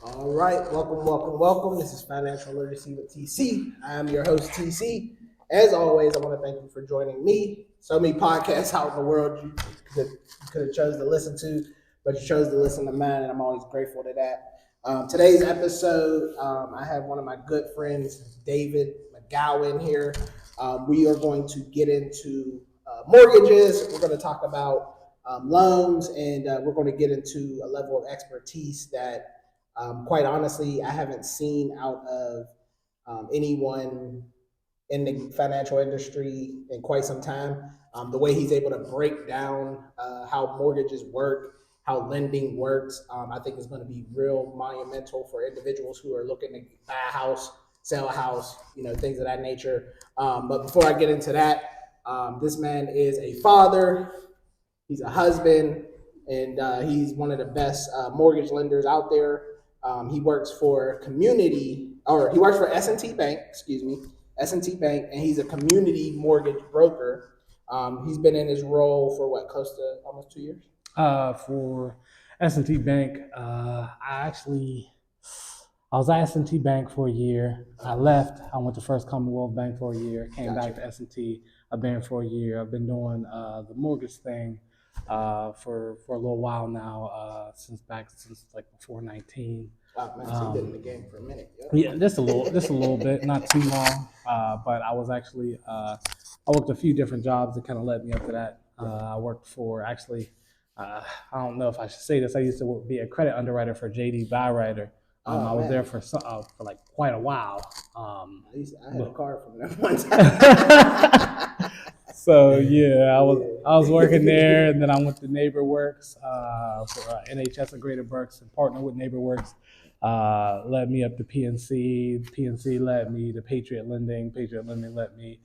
All right, welcome. This is Financial Literacy with TC. I am your host, TC. As always, I want to thank you for joining me. So many podcasts out in the world you could have chose to listen to, but you chose to listen to mine, and I'm always grateful to that. Today's episode, I have one of my good friends, David McGowan, here. We are going to get into mortgages. We're going to talk about loans, and we're going to get into a level of expertise that quite honestly, I haven't seen out of anyone in the financial industry in quite some time. The way he's able to break down how mortgages work, how lending works, I think is going to be real monumental for individuals who are looking to buy a house, sell a house, things of that nature. But before I get into that, this man is a father, he's a husband, and he's one of the best mortgage lenders out there. He works for he works for S&T Bank, S&T Bank, and he's a community mortgage broker. He's been in his role for close to almost 2 years? For S&T Bank, I was at S&T Bank for a year. I left. I went to First Commonwealth Bank for a year. Came back to S&T. I've been for a year. I've been doing the mortgage thing for a little while now, since like before 19. Oh, man, so you've been in the game for a minute. Yep. Yeah, just a little bit, not too long. But I was actually I worked a few different jobs that kind of led me up to that. I worked for I don't know if I should say this. I used to be a credit underwriter for JD Bywriter. I was there for like quite a while. I had a car from them one time. So yeah, I was working there, and then I went to NeighborWorks for NHS and Greater Berks, and partnered with NeighborWorks. Led me up to PNC. PNC led me to Patriot Lending. Patriot Lending led me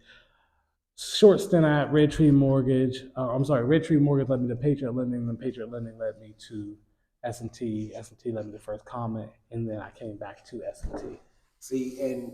short stint at Red Tree Mortgage. Red Tree Mortgage led me to Patriot Lending, then Patriot Lending led me to S&T. S&T led me to First Comment, and then I came back to S&T. See, and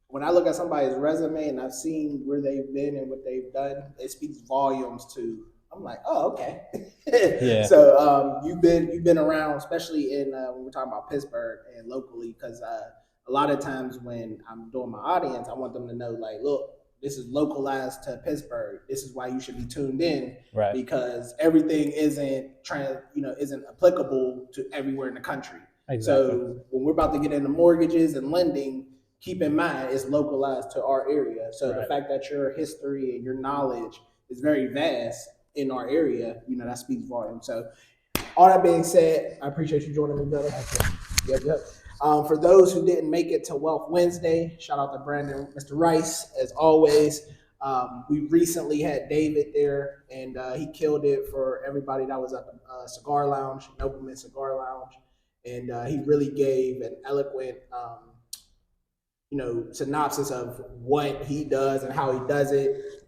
when I look at somebody's resume and I've seen where they've been and what they've done, it speaks volumes to. I'm like, oh, okay. Yeah. So you've been around, especially in when we're talking about Pittsburgh and locally, because a lot of times when I'm doing my audience, I want them to know, like, look, this is localized to Pittsburgh. This is why you should be tuned in, Right. Because everything isn't applicable to everywhere in the country. Exactly. So when we're about to get into mortgages and lending, keep in mind it's localized to our area. So Right. The fact that your history and your knowledge is very vast in our area, that speaks volume. So all that being said, I appreciate you joining me, brother. Yep. For those who didn't make it to Wealth Wednesday, shout out to Brandon, Mr. Rice, as always. We recently had David there, and he killed it for everybody that was at the Cigar Lounge, Nobleman Cigar Lounge. And he really gave an eloquent synopsis of what he does and how he does it.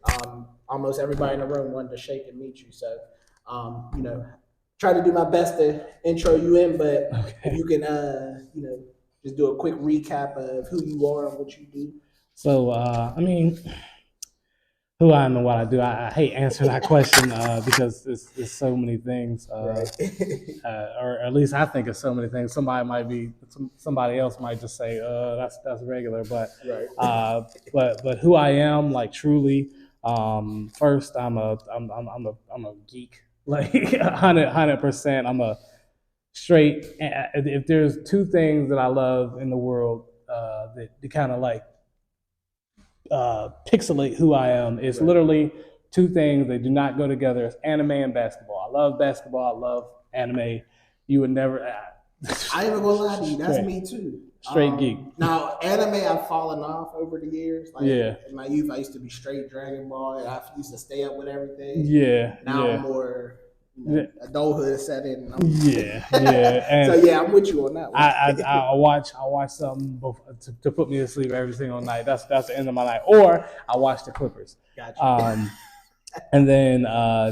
Almost everybody in the room wanted to shake and meet you. So, try to do my best to intro you in, but if you can, just do a quick recap of who you are and what you do. So, who I am and what I do. I hate answering that question because there's so many things, or at least I think of so many things. Somebody else might just say, that's regular, but Right. but who I am, like truly, first I'm a geek, like 100%. I'm a straight. If there's two things that I love in the world that kind of like pixelate who I am, it's Right. literally two things. They do not go together. It's anime and basketball. I love basketball. I love anime. You would never. I ain't even gonna lie to you. That's me too. Straight geek. Now, anime, I've fallen off over the years. Like, Yeah. In my youth, I used to be straight Dragon Ball, and I used to stay up with everything. Yeah. Now yeah. I'm more adulthood setting. Yeah. And so yeah, I'm with you on that one. I watch something to put me to sleep every single night. That's the end of my night. Or I watch the Clippers. Gotcha. And then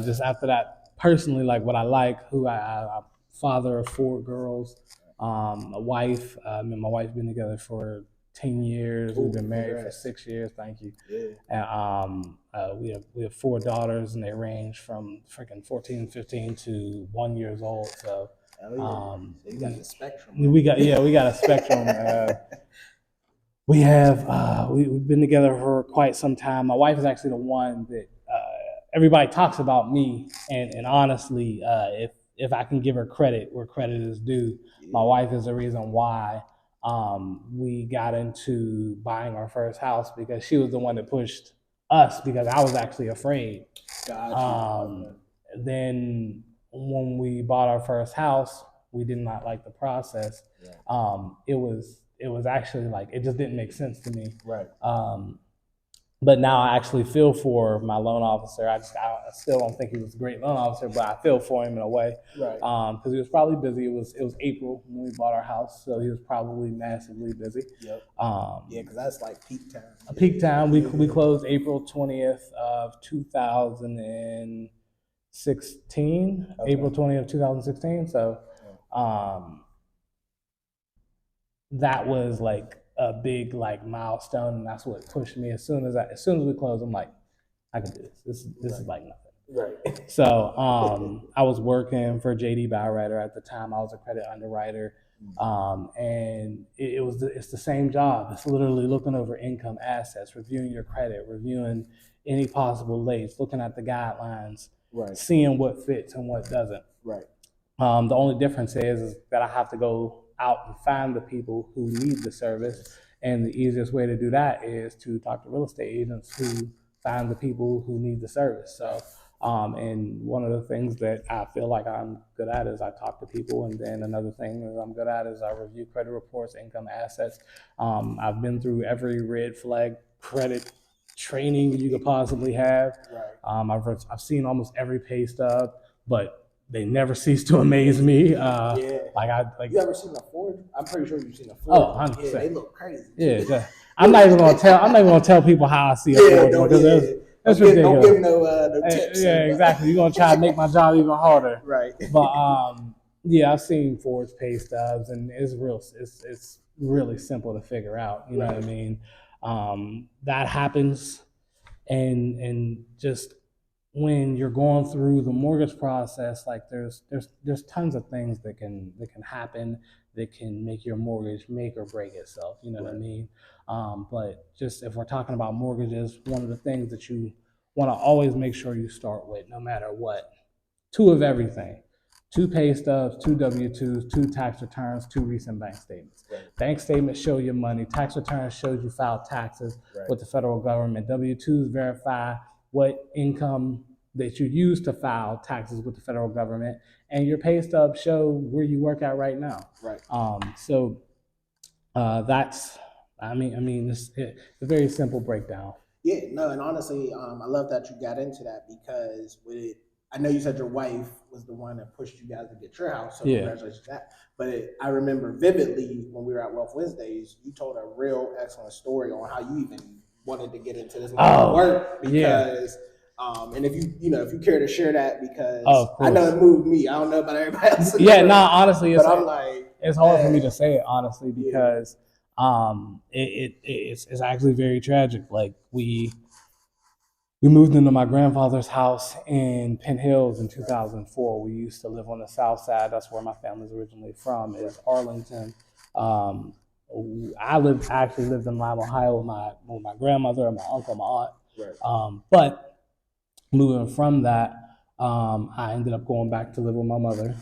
just after that, personally, like what I like, who I'm father of 4 girls, a wife. Me and my wife been together for 10 years. We've been married for 6 years. Thank you. Yeah. And we have 4 daughters, and they range from freaking 14, 15 to 1 year old. So Oh yeah. So you got the spectrum. We got a spectrum. We've been together for quite some time. My wife is actually the one that everybody talks about me, and honestly, if I can give her credit where credit is due, my wife is the reason why we got into buying our first house, because she was the one that pushed us, because I was actually afraid. Gotcha. Then when we bought our first house, we did not like the process. It was actually like, it just didn't make sense to me. Right. But now I actually feel for my loan officer. I still don't think he was a great loan officer, but I feel for him in a way. Right. Because he was probably busy. It was April when we bought our house, so he was probably massively busy. Yep. Because that's like peak time. Peak time. We closed April 20th of 2016. Okay. April 20th of 2016. So that was like a big like milestone, and that's what pushed me. As soon as we closed, I'm like, I can do this. This is like nothing. Right. So I was working for JD Bowrider at the time. I was a credit underwriter, and it's the same job. It's literally looking over income, assets, reviewing your credit, reviewing any possible lates, looking at the guidelines, right, seeing what fits and what doesn't. Right. The only difference is that I have to go out and find the people who need the service, and the easiest way to do that is to talk to real estate agents who find the people who need the service. So, and one of the things that I feel like I'm good at is I talk to people, and then another thing that I'm good at is I review credit reports, income, assets. I've been through every red flag credit training you could possibly have. Right. I've seen almost every pay stub, but they never cease to amaze me. You ever seen a Ford? I'm pretty sure you've seen a Ford. Oh, 100%. Yeah, they look crazy. Yeah, I'm not even gonna tell people how I see a Ford, because that's ridiculous. Don't give no tips. Yeah, exactly. You're gonna try to make my job even harder. Right. But yeah, I've seen Ford's pay stubs, and it's really simple to figure out. You know what I mean? That happens, and just when you're going through the mortgage process, like there's tons of things that can happen that can make your mortgage make or break itself. You know what I mean? But just if we're talking about mortgages, one of the things that you want to always make sure you start with, no matter what, 2 of everything: 2 pay stubs, 2 W-2s, 2 tax returns, 2 recent bank statements. Right. Bank statements show your money. Tax returns shows you filed taxes with the federal government. W-2s verify what income that you use to file taxes with the federal government, and your pay stubs show where you work at right now. Right. That's, it's a very simple breakdown. Yeah, no, and honestly, I love that you got into that, because I know you said your wife was the one that pushed you guys to get your house, so congratulations to that. But I remember vividly when we were at Wealth Wednesdays, you told a real excellent story on how you even wanted to get into this work, because and if you care to share that, because I know it moved me. I don't know about everybody else. Honestly, it's hard for me to say it honestly, because it's actually very tragic. Like we moved into my grandfather's house in Penn Hills in 2004. We used to live on the south side. That's where my family's originally from, is Arlington. I actually lived in Lima, Ohio with my grandmother and my uncle, my aunt. Right. But moving from that, I ended up going back to live with my mother.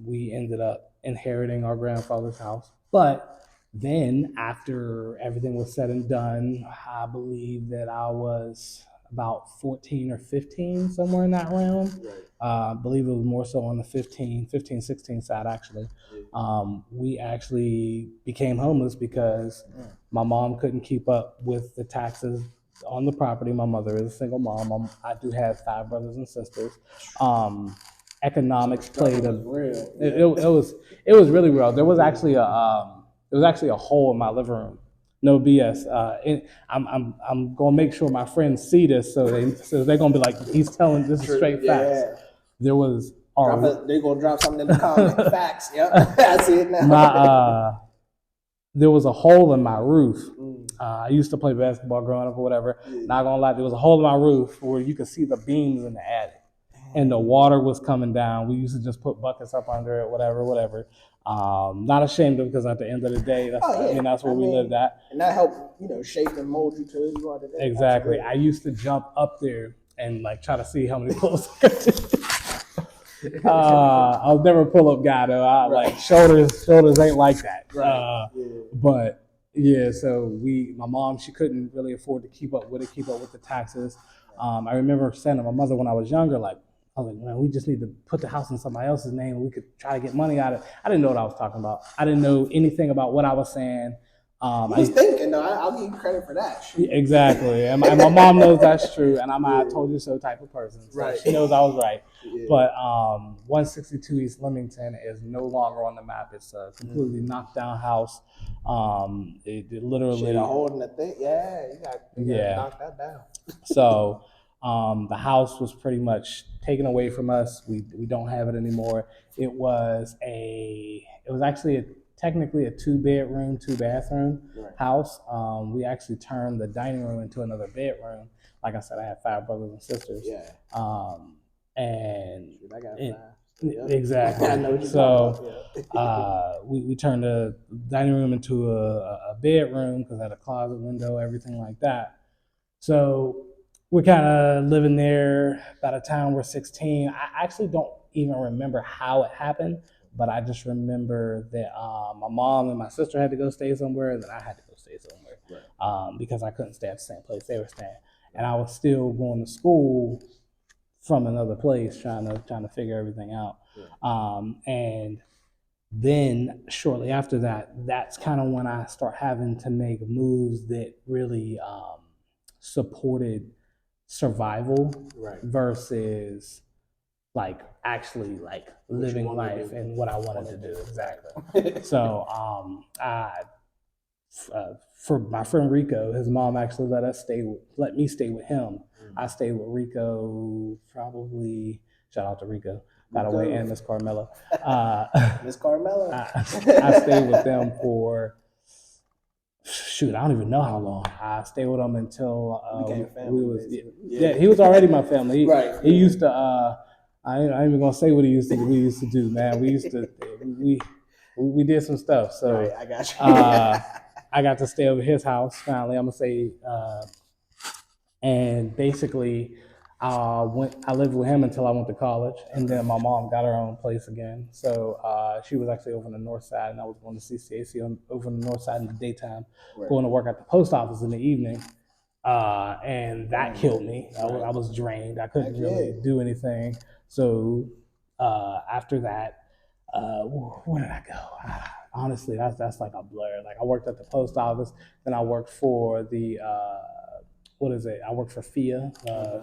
We ended up inheriting our grandfather's house. But then after everything was said and done, I believe that I was about 14 or 15, somewhere in that realm. Right. I believe it was more so on the 15, 16 side, actually. We actually became homeless because my mom couldn't keep up with the taxes on the property. My mother is a single mom. I do have 5 brothers and sisters. Economics played a real. It was really real. There was actually a hole in my living room. No BS. I'm gonna make sure my friends see this, so they're gonna be like, he's telling this is straight facts. There was they're gonna drop something in the comment. Facts. Yep. I see it now. There was a hole in my roof. I used to play basketball growing up or whatever. Not gonna lie, there was a hole in my roof where you could see the beams in the attic. and the water was coming down. We used to just put buckets up under it, whatever. Not ashamed of it, because at the end of the day, that's where we lived at. And that helped, shape and mold you to who you are today. Exactly. Absolutely. I used to jump up there and like try to see how many pulls I could do. I was never a pull-up guy though. Like shoulders ain't like that. But yeah, so my mom, she couldn't really afford to keep up with the taxes. I remember saying to my mother when I was younger, like, I was like, man, we just need to put the house in somebody else's name and we could try to get money out of it. I didn't know what I was talking about. I didn't know anything about what I was saying. I was thinking, though. I'll give you credit for that. Exactly. And my mom knows that's true. And I'm a I told you so type of person. So she knows I was right. Yeah. But 162 East Leamington is no longer on the map. It's a completely knocked down house. It literally. Holding the thing. Yeah, you got to knock that down. So the house was pretty much taken away from us. We don't have it anymore. It was actually technically a 2-bedroom, 2-bathroom house. We actually turned the dining room into another bedroom. Like I said, I had 5 brothers and sisters. Yeah. And I got 5. Exactly. I know what you're talking about. We turned the dining room into a bedroom because it had a closet window, everything like that. So we're kind of living there. By the time we're 16, I actually don't even remember how it happened, but I just remember that my mom and my sister had to go stay somewhere, and then I had to go stay somewhere because I couldn't stay at the same place they were staying, and I was still going to school from another place, trying to figure everything out. And then shortly after that, that's kind of when I start having to make moves that really supported survival versus like actually like living life and what I wanted to do. Exactly. So for my friend Rico, his mom actually let me stay with him. I stayed with Rico probably, shout out to Rico, by the way, and Miss Carmela. Miss Carmela. I stayed with them for I don't even know how long. I stayed with him until he was already my family. He used to I ain't even gonna say what we used to do, man. We used to we did some stuff. So I got you. I got to stay over his house finally. I'm gonna say and basically I lived with him until I went to college, and then my mom got her own place again. So she was actually over on the north side, and I was going to CCAC over on the north side in the daytime, going to work at the post office in the evening. And that killed me. I was drained. I couldn't really do anything. So after that, where did I go? Honestly, that's like a blur. Like I worked at the post office, then I worked for the I worked for FIA,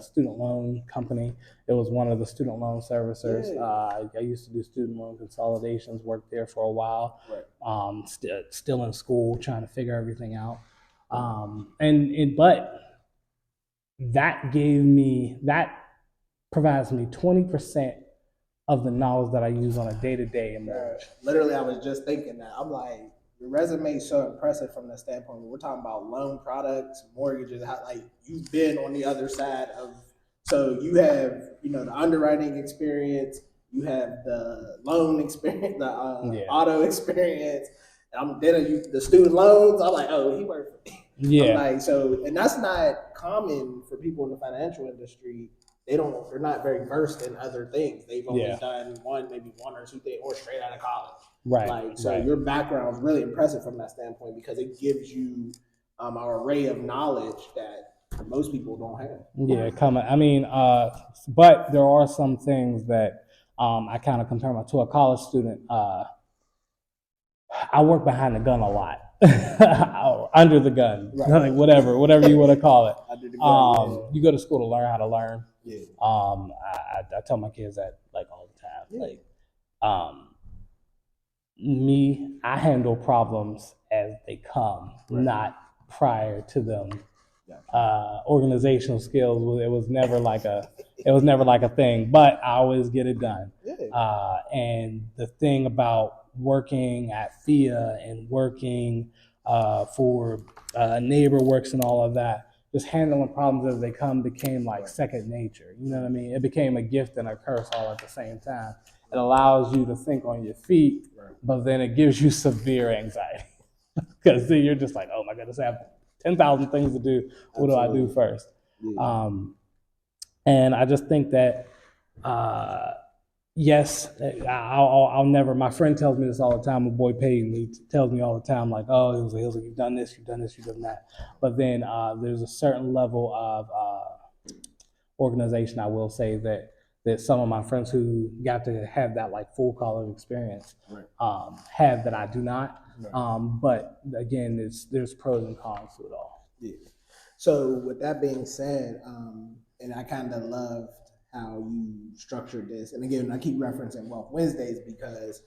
student loan company. It was one of the student loan servicers. I used to do student loan consolidations, worked there for a while. Still in school, trying to figure everything out. But that provides me 20% of the knowledge that I use on a day-to-day in mortgage. Literally, I was just thinking that. I'm like, your resume is so impressive from the standpoint where we're talking about loan products, mortgages, how like you've been on the other side of, so you have, the underwriting experience, you have the loan experience, the auto experience, then the student loans. I'm like, oh, he worked for me. Yeah. I'm like, so, and that's not common for people in the financial industry. They're not very versed in other things. They've only done maybe one or two things, or straight out of college. Your background is really impressive from that standpoint because it gives you an array of knowledge that most people don't have. Yeah, but there are some things that I kind of compare to a college student. I work behind the gun a lot, under the gun, like whatever you want to call it. Under the gun, You go to school to learn how to learn. Yeah. I tell my kids that like all the time. I handle problems as they come, not prior to them. Organizational skills, it was never like a thing, but I always get it done. And the thing about working at FIA and working for NeighborWorks and all of that just handling problems as they come became like second nature. You know what I mean? It became a gift and a curse all at the same time. It allows you to think on your feet, but then it gives you severe anxiety because then you're just like, oh my goodness, I have 10,000 things to do. What do I do first? And I just think that, yes, I'll never, my friend tells me this all the time, my boy Peyton, he tells me all the time, like, oh, he was like, you've done this, you've done this, you've done that. But then there's a certain level of organization, I will say, that some of my friends who got to have that like full college experience have that I do not. But again, there's pros and cons to it all. Yeah. So with that being said, and I kind of loved how you structured this. And again, I keep referencing Wealth Wednesdays because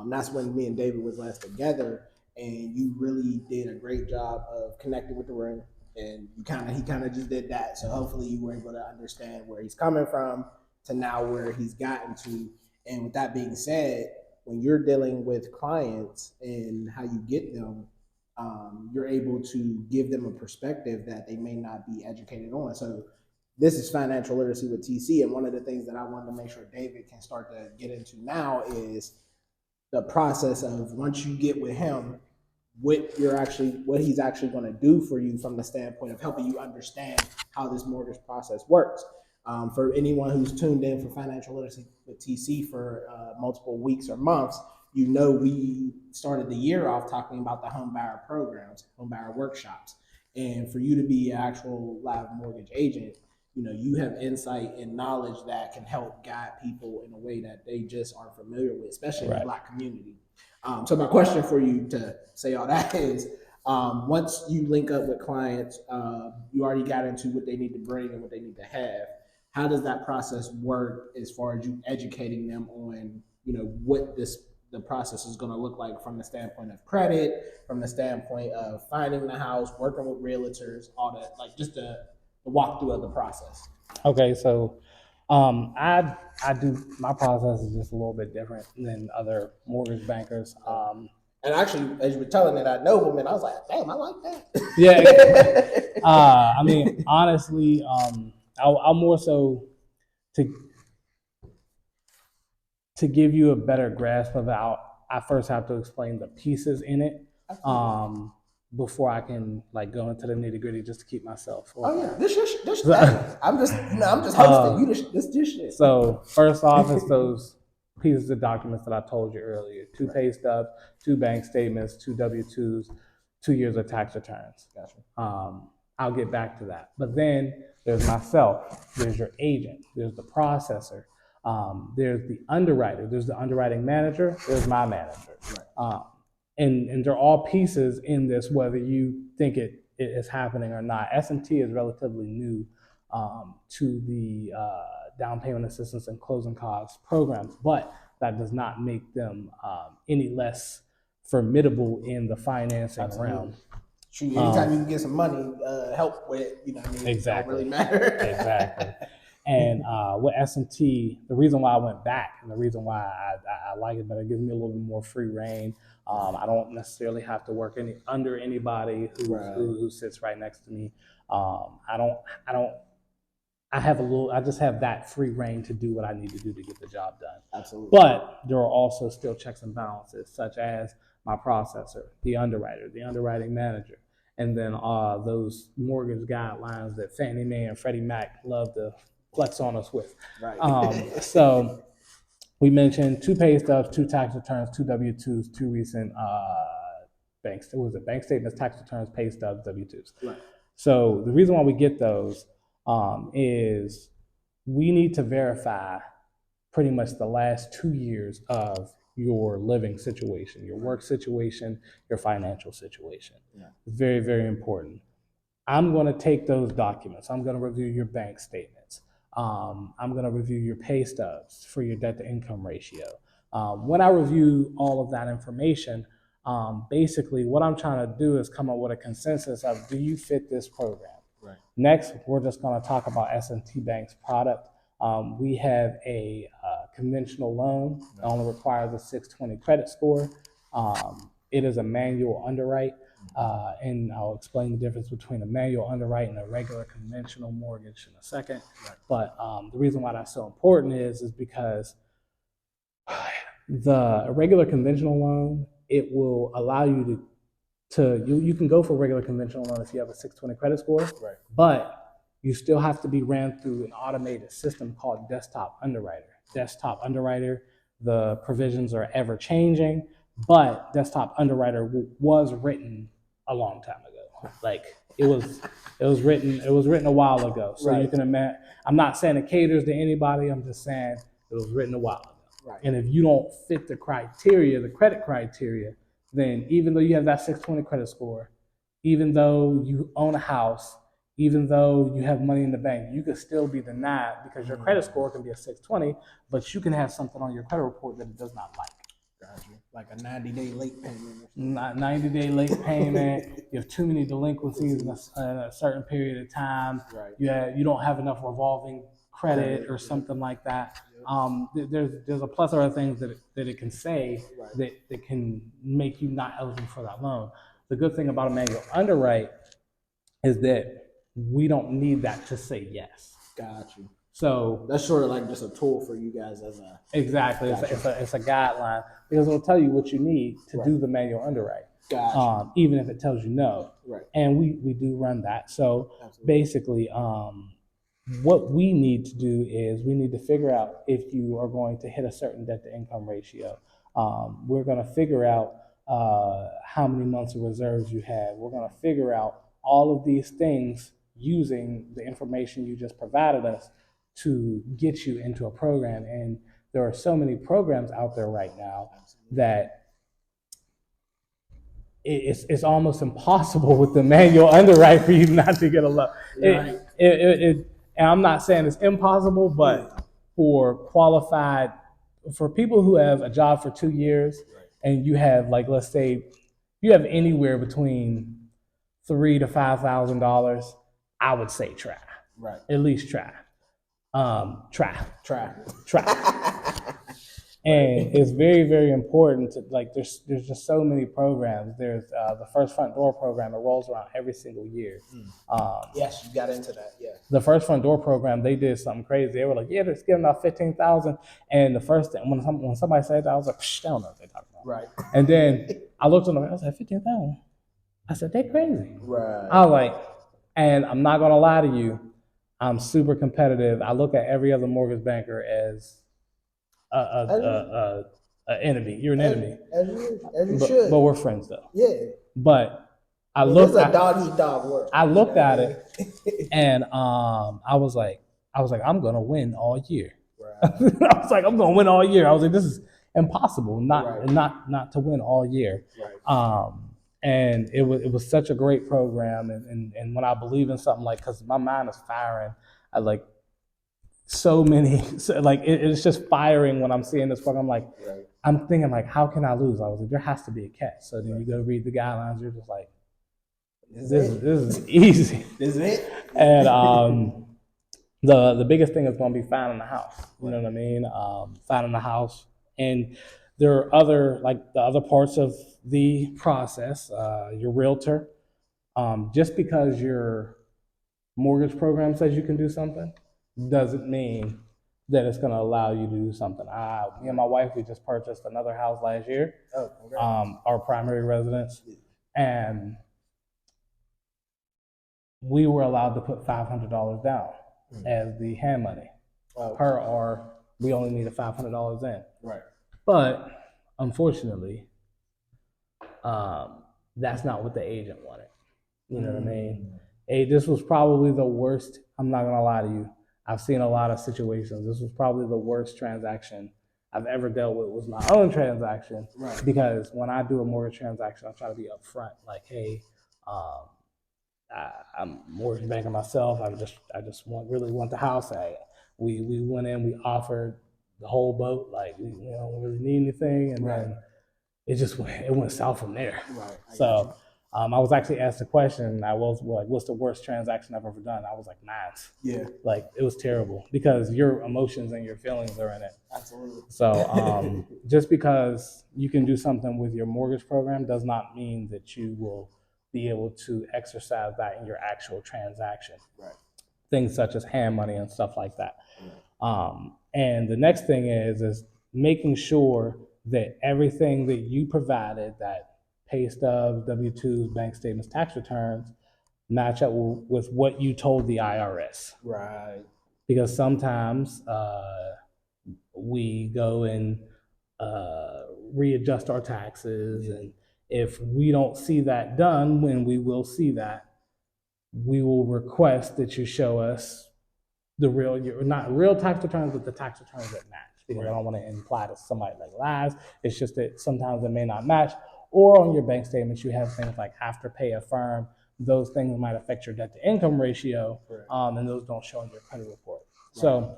that's when me and David was last together, and you really did a great job of connecting with the room. And he kind of just did that. So hopefully you were able to understand where he's coming from to now where he's gotten to. And with that being said, when you're dealing with clients and how you get them, you're able to give them a perspective that they may not be educated on. So this is financial literacy with TC, and one of the things that I wanted to make sure David can start to get into now is the process of once you get with him, what he's actually going to do for you from the standpoint of helping you understand how this mortgage process works. For anyone who's tuned in for financial literacy with TC for multiple weeks or months, you know we started the year off talking about the home buyer programs, home buyer workshops. And for you to be an actual live mortgage agent, you know, you have insight and knowledge that can help guide people in a way that they just aren't familiar with, especially in the Black community. So my question for you to say all that is, once you link up with clients, you already got into what they need to bring and what they need to have. How does that process work as far as you educating them on, you know, what the process is going to look like from the standpoint of credit, from the standpoint of finding the house, working with realtors, all that, like just the walkthrough of the process? Okay, so I do, my process is just a little bit different than other mortgage bankers. And actually, as you were telling it, I know him, and I was like, damn, I like that. Yeah. I mean, honestly, I'll more so to give you a better grasp of it, I first have to explain the pieces in it before I can like go into the nitty gritty, just to keep myself. Oh yeah, this I'm just hosting. This shit. So first off, it's those pieces of documents that I told you earlier: 2 pay stubs, 2 bank statements, 2 W-2s, 2 years of tax returns. Gotcha. I'll get back to that. But then there's myself, there's your agent, there's the processor, there's the underwriter, there's the underwriting manager, there's my manager. And they're all pieces in this, whether you think it is happening or not. S&T is relatively new to the down payment assistance and closing costs programs, but that does not make them any less formidable in the financing realm. Shoot, anytime you can get some money, help with, you know what I mean? Exactly. Don't really matter. Exactly. And with S&T, the reason why I went back and the reason why I like it better, it gives me a little bit more free reign. I don't necessarily have to work under anybody who sits right next to me. I just have that free reign to do what I need to do to get the job done. Absolutely. But there are also still checks and balances, such as my processor, the underwriter, the underwriting manager, and then those mortgage guidelines that Fannie Mae and Freddie Mac love to flex on us with. Right. So we mentioned 2 pay stubs, 2 tax returns, 2 W-2s, 2 recent bank statements, tax returns, pay stubs, W-2s. Right. So the reason why we get those is we need to verify pretty much the last 2 years of your living situation, your work situation, your financial situation. Yeah. Very, very important. I'm going to take those documents. I'm going to review your bank statements. I'm going to review your pay stubs for your debt to income ratio. When I review all of that information, basically what I'm trying to do is come up with a consensus of, do you fit this program? Right. Next, we're just going to talk about S&T Bank's product. We have a conventional loan that only requires a 620 credit score. It is a manual underwrite. And I'll explain the difference between a manual underwrite and a regular conventional mortgage in a second. But the reason why that's so important is because the regular conventional loan, it will allow you you can go for a regular conventional loan if you have a 620 credit score, Right. but you still have to be ran through an automated system called Desktop Underwriter. Desktop Underwriter, the provisions are ever changing, but Desktop Underwriter was written a long time ago. Like it was written a while ago. So Right. you can imagine. I'm not saying it caters to anybody. I'm just saying it was written a while ago. Right. And if you don't fit the criteria, the credit criteria, then even though you have that 620 credit score, even though you own a house, even though you have money in the bank, you could still be denied because your credit score can be a 620, but you can have something on your credit report that it does not like. Gotcha. Like a 90-day late payment. 90-day late payment. You have too many delinquencies in a certain period of time. Right. You don't have enough revolving credit or something like that. There's a plethora of things that it can say that can make you not eligible for that loan. The good thing about a manual underwrite is that we don't need that to say yes. Got you. So that's sort of like just a tool for you guys as a exactly. Gotcha. It's a guideline because it'll tell you what you need to do the manual underwrite. Gotcha. Even if it tells you no. Right. And we do run that. So basically, what we need to do is we need to figure out if you are going to hit a certain debt to income ratio. We're going to figure out how many months of reserves you have. We're going to figure out all of these things using the information you just provided us to get you into a program. And there are so many programs out there right now that it's almost impossible with the manual underwrite for you not to get a loan. And I'm not saying it's impossible, but for people who have a job for 2 years and you have, like, let's say you have anywhere between $3,000 to $5,000, I would say try. Right. At least try. Try. And it's very, very important to, like, there's just so many programs. There's the First Front Door program. It rolls around every single year. Yes, you got into that. Yeah. The First Front Door program, they did something crazy. They were like, yeah, they're giving out $15,000. And the first thing, when somebody said that, I was like, they don't know what they're talking about. Right. And then I looked on them, I was like, 15,000. I said, they're crazy. Right. I was like, and I'm not gonna lie to you, I'm super competitive. I look at every other mortgage banker as an enemy. You're an enemy. As you should. But we're friends though. Yeah. But I looked at dog world. I looked at it and I was like, I'm gonna win all year. Right. I was like, I'm gonna win all year. I was like, this is impossible not to win all year. Right. And it was such a great program, and when I believe in something, like, because my mind is firing, I like so many, it's just firing when I'm seeing this program. I'm like, I'm thinking, like, how can I lose? I was like, there has to be a catch. So then you go read the guidelines, you're just like, this is easy. This is it. And the biggest thing is going to be finding the house. You know what I mean? Finding the house. And there are the other parts of the process, your realtor. Just because your mortgage program says you can do something doesn't mean that it's going to allow you to do something. Me and my wife, we just purchased another house last year, our primary residence, and we were allowed to put $500 down as the hand money. We only needed $500 in. Right. But unfortunately, that's not what the agent wanted. You know what I mean? This was probably the worst. I'm not gonna lie to you. I've seen a lot of situations. This was probably the worst transaction I've ever dealt with. Was my own transaction. Right. Because when I do a mortgage transaction, I try to be upfront. Like, hey, I'm mortgage banking myself. I just really want the house. We went in. We offered the whole boat. Like, we don't really need anything, and then it went south from there. Right. So. I was actually asked a question. I was like, what's the worst transaction I've ever done? I was like, ninth. Yeah. Like, it was terrible because your emotions and your feelings are in it. Absolutely. So just because you can do something with your mortgage program does not mean that you will be able to exercise that in your actual transaction. Right. Things such as hand money and stuff like that. And the next thing is making sure that everything that you provided, that pay stubs, W-2s, bank statements, tax returns, match up with what you told the IRS. Right. Because sometimes we go and readjust our taxes, and if we don't see that done, when we will see that, we will request that you show us the real, not real tax returns, but the tax returns that match. Because I don't want to imply that somebody like lies. It's just that sometimes it may not match. Or on your bank statements, you have things like Afterpay, Affirm. Those things might affect your debt to income ratio, and those don't show in your credit report. So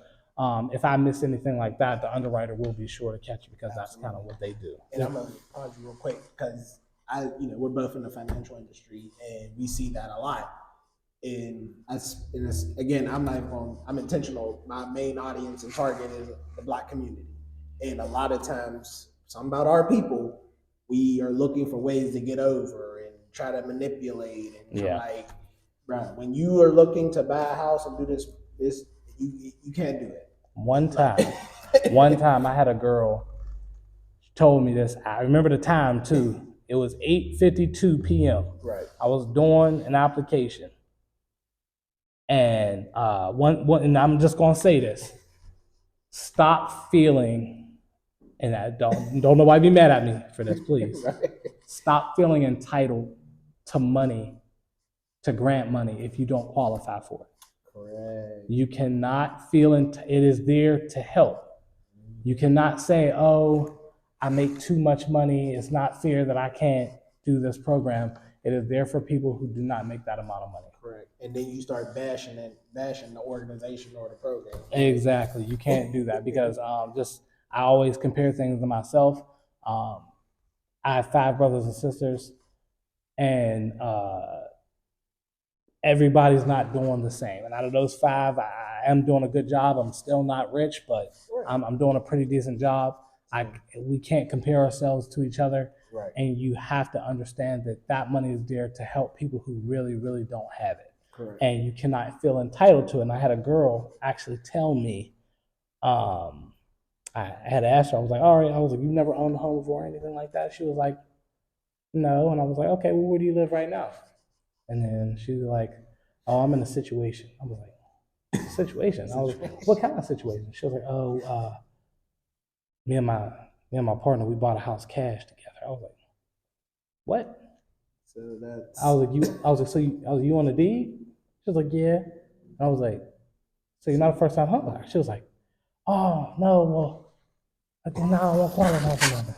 if I miss anything like that, the underwriter will be sure to catch you, because that's kind of what they do. And I'm gonna pause you real quick, because we're both in the financial industry, and we see that a lot. And again, I'm intentional. My main audience and target is the Black community, and a lot of times, something about our people, we are looking for ways to get over and try to manipulate. And I'm like, bro, when you are looking to buy a house and do this, you can't do it. One time, I had a girl told me this. I remember the time too. It was 8:52 p.m. Right. I was doing an application. And and I'm just gonna say this: stop feeling, and I don't nobody be mad at me for this, please. Right. Stop feeling entitled to money, to grant money, if you don't qualify for it. Correct. You cannot feel it is there to help. You cannot say, "Oh, I make too much money. It's not fair that I can't do this program." It is there for people who do not make that amount of money. Correct. And then you start bashing the organization or the program. Exactly. You can't do that, because I always compare things to myself. I have 5 brothers and sisters, and everybody's not doing the same. And out of those 5, I am doing a good job. I'm still not rich, but I'm doing a pretty decent job. We can't compare ourselves to each other. Right. And you have to understand that money is there to help people who really, really don't have it. Correct. And you cannot feel entitled to it. And I had a girl actually tell me, I had asked her, I was like, all right, I was like, you've never owned a home before or anything like that? She was like, no. And I was like, okay, well, where do you live right now? And then she was like, oh, I'm in a situation. I was like, situation? I was like, what kind of situation? She was like, oh, me and my partner, we bought a house cash together. I was like, what? So that's. I was like, you on the deed? She was like, yeah. And I was like, so you're not a first time home buyer? She was like, oh no, well, I won't qualify for that.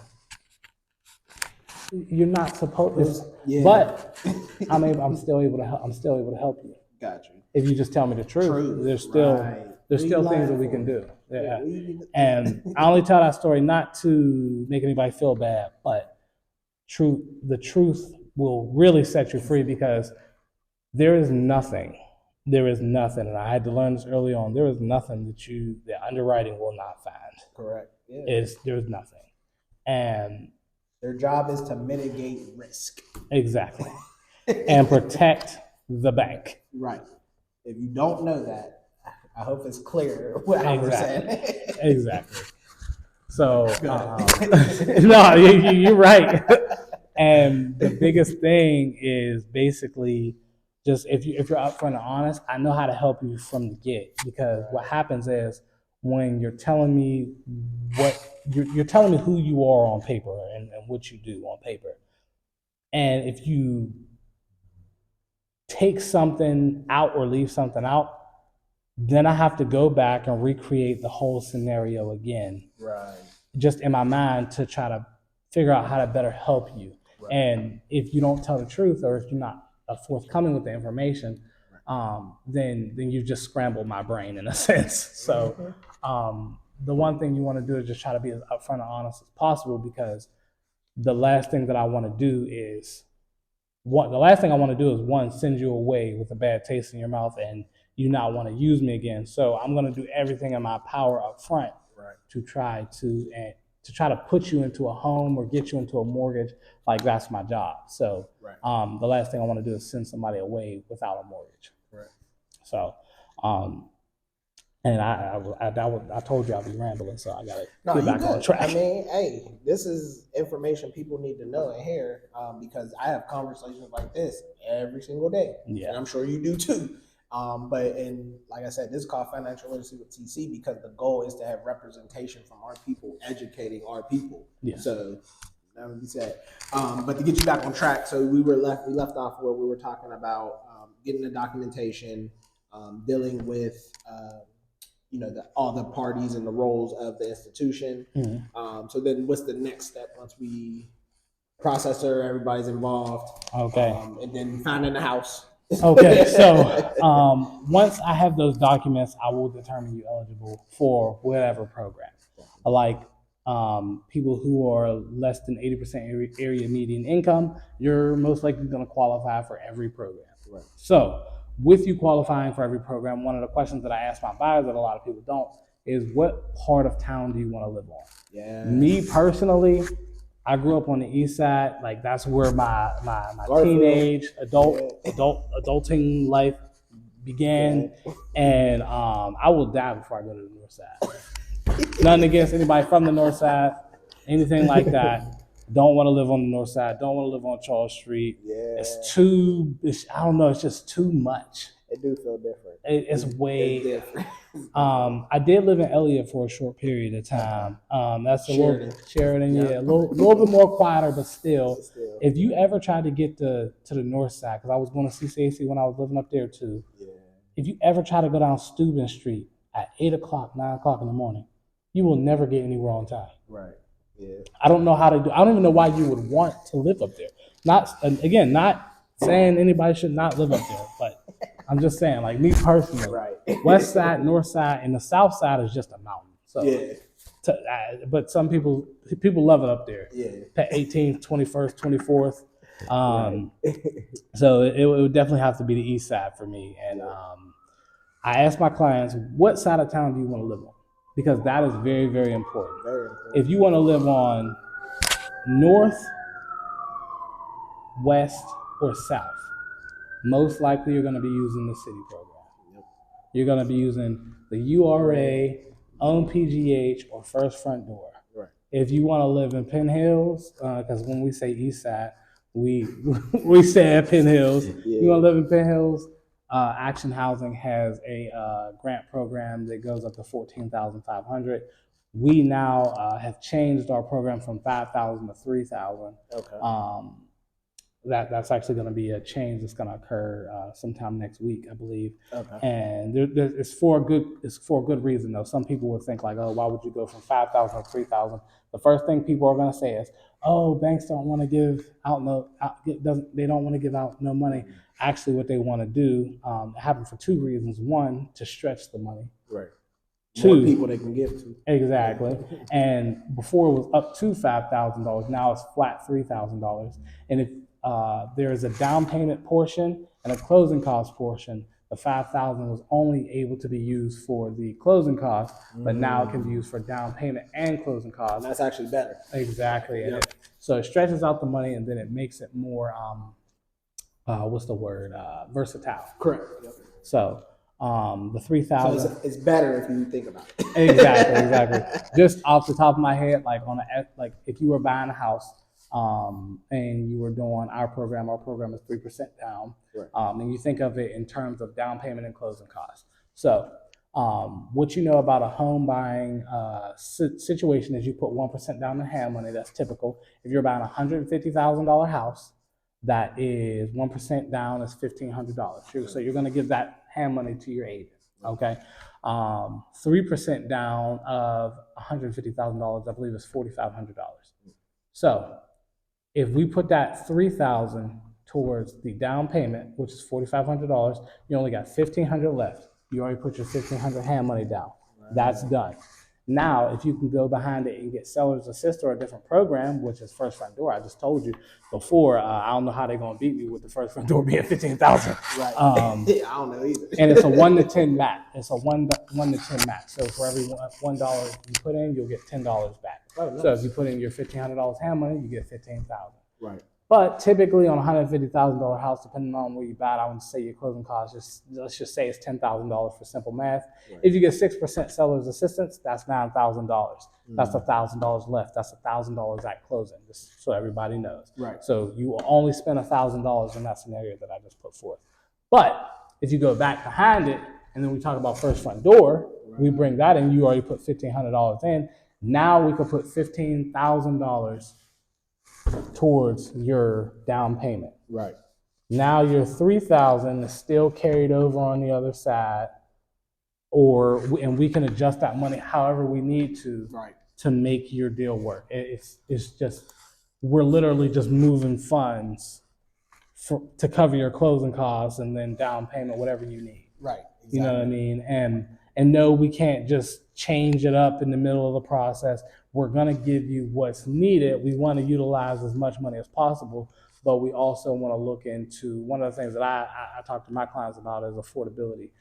You're not supposed to, but I'm still able to help you. Got you. If you just tell me the truth. There's still things that we can do. Yeah. And I only tell that story not to make anybody feel bad, but the truth will really set you free, because there is nothing, and I had to learn this early on, there is nothing that underwriting will not find. Correct. Yeah. There's nothing. And their job is to mitigate risk. Exactly. And protect the bank. Right. If you don't know that, I hope it's clear what we're saying. Exactly. So, no, you're right. And the biggest thing is basically just if you're upfront and honest, I know how to help you from the get, because what happens is when you're telling me you're telling me who you are on paper and what you do on paper. And if you take something out or leave something out, then I have to go back and recreate the whole scenario again. Right. Just in my mind, to try to figure out how to better help you. Right. And if you don't tell the truth, or if you're not forthcoming with the information, then you just scrambled my brain in a sense. So the one thing you want to do is just try to be as upfront and honest as possible, because the last thing I want to do is one, send you away with a bad taste in your mouth and you not want to use me again. So I'm going to do everything in my power up front to try to to try to put you into a home or get you into a mortgage, like that's my job. So the last thing I want to do is send somebody away without a mortgage. Right. So, and I told you I'd be rambling, so I got to get back on track. I mean, hey, this is information people need to know and hear, because I have conversations like this every single day, and I'm sure you do too. But like I said, this is called Financial Literacy with TC because the goal is to have representation from our people, educating our people. Yeah. So that would be said. But to get you back on track, so we left off where we were talking about getting the documentation, dealing with all the parties and the roles of the institution. Mm-hmm. So then, what's the next step once we processor, everybody's involved? Okay. And then finding the house. Okay, so once I have those documents, I will determine you eligible for whatever program. Like people who are less than 80% area median income, you're most likely going to qualify for every program. Right. So with you qualifying for every program, one of the questions that I ask my buyers that a lot of people don't is what part of town do you want to live on? Yeah. Me personally, I grew up on the east side. Like that's where my teenage adulting life began. And I will die before I go to the north side. Nothing against anybody from the north side, anything like that. Don't want to live on the north side. Don't want to live on Charles Street. Yeah. I don't know. It's just too much. It do feel different. It's way different. I did live in Elliott for a short period of time. That's Sheridan, yeah. A little bit more quieter, but still. If you ever tried to get to the north side, because I was going to CCAC when I was living up there too. Yeah. If you ever try to go down Steuben Street at 8 o'clock, 9 o'clock in the morning, you will never get anywhere on time. Right. Yeah. I don't know how to do. I don't even know why you would want to live up there. Not saying anybody should not live up there, but I'm just saying, like me personally, west side, north side, and the south side is just a mountain. So, but some people love it up there. Yeah. 18th, 21st, 24th. So it would definitely have to be the east side for me. And I ask my clients, what side of town do you want to live on? Because that is very, very important. Very important. If you want to live on north, west, or south, most likely you're going to be using the city program. Yep. You're going to be using the URA, own PGH, or first front door. Right. If you want to live in Penn Hills, because when we say east side, we say at Penn Hills. Yeah. You want to live in Penn Hills? Action Housing has a grant program that goes up to $14,500. We now have changed our program from $5,000 to $3,000. Okay. That's actually going to be a change that's going to occur sometime next week, I believe. Okay. And it's for a good reason though. Some people would think like, oh, why would you go from $5,000 to $3,000? The first thing people are going to say is, oh, banks don't want to give out they don't want to give out no money. Mm-hmm. Actually, what they want to do happen for two reasons. One, to stretch the money. Right. Two, more people they can give to. Exactly. And before it was up to $5,000, now it's flat $3,000. And if there is a down payment portion and a closing cost portion, the $5,000 was only able to be used for the closing costs, but now it can be used for down payment and closing costs. And that's actually better. Exactly. Yep. So it stretches out the money and then it makes it more, versatile. Correct. Yep. So the 3,000. So it's better if you think about it. Exactly. Just off the top of my head, like if you were buying a house, and you were doing our program is 3% down. Right. And you think of it in terms of down payment and closing costs. So what you know about a home buying situation is you put 1% down in hand money. That's typical. If you're buying a $150,000 house, that is 1% down is $1,500. So you're going to give that hand money to your agent. Okay. 3% down of $150,000, I believe, is $4,500. So if we put that $3,000 towards the down payment, which is $4,500, you only got $1,500 left. You already put your $1,500 hand money down. Right. That's done. Now, if you can go behind it and get seller's assist or a different program, which is first front door, I just told you before. I don't know how they're gonna beat me with the first front door being 15,000. Right. I don't know either. And it's a 1 to 10 match. It's a one to 10 match. So for every $1 you put in, you'll get $10 back. Oh, nice. So if you put in your $1,500 hand money, you get 15,000. Right. But typically on a $150,000 house, depending on where you buy it, I would say your closing costs, let's just say it's $10,000 for simple math. Right. If you get 6% seller's assistance, that's $9,000. That's $1,000 left. That's $1,000 at closing, just so everybody knows. Right. So you will only spend $1,000 in that scenario that I just put forth. But if you go back behind it, and then we talk about first front door, we bring that in, you already put $1,500 in. Now we could put $15,000 towards your down payment. Right. Now your $3,000 is still carried over on the other side, and we can adjust that money however we need to, right, to make your deal work. It's just, we're literally just moving funds to cover your closing costs and then down payment, whatever you need. Right. Exactly. You know what I mean? And no, we can't just change it up in the middle of the process. We're going to give you what's needed. We want to utilize as much money as possible, but we also want to look into, one of the things that I talk to my clients about is affordability.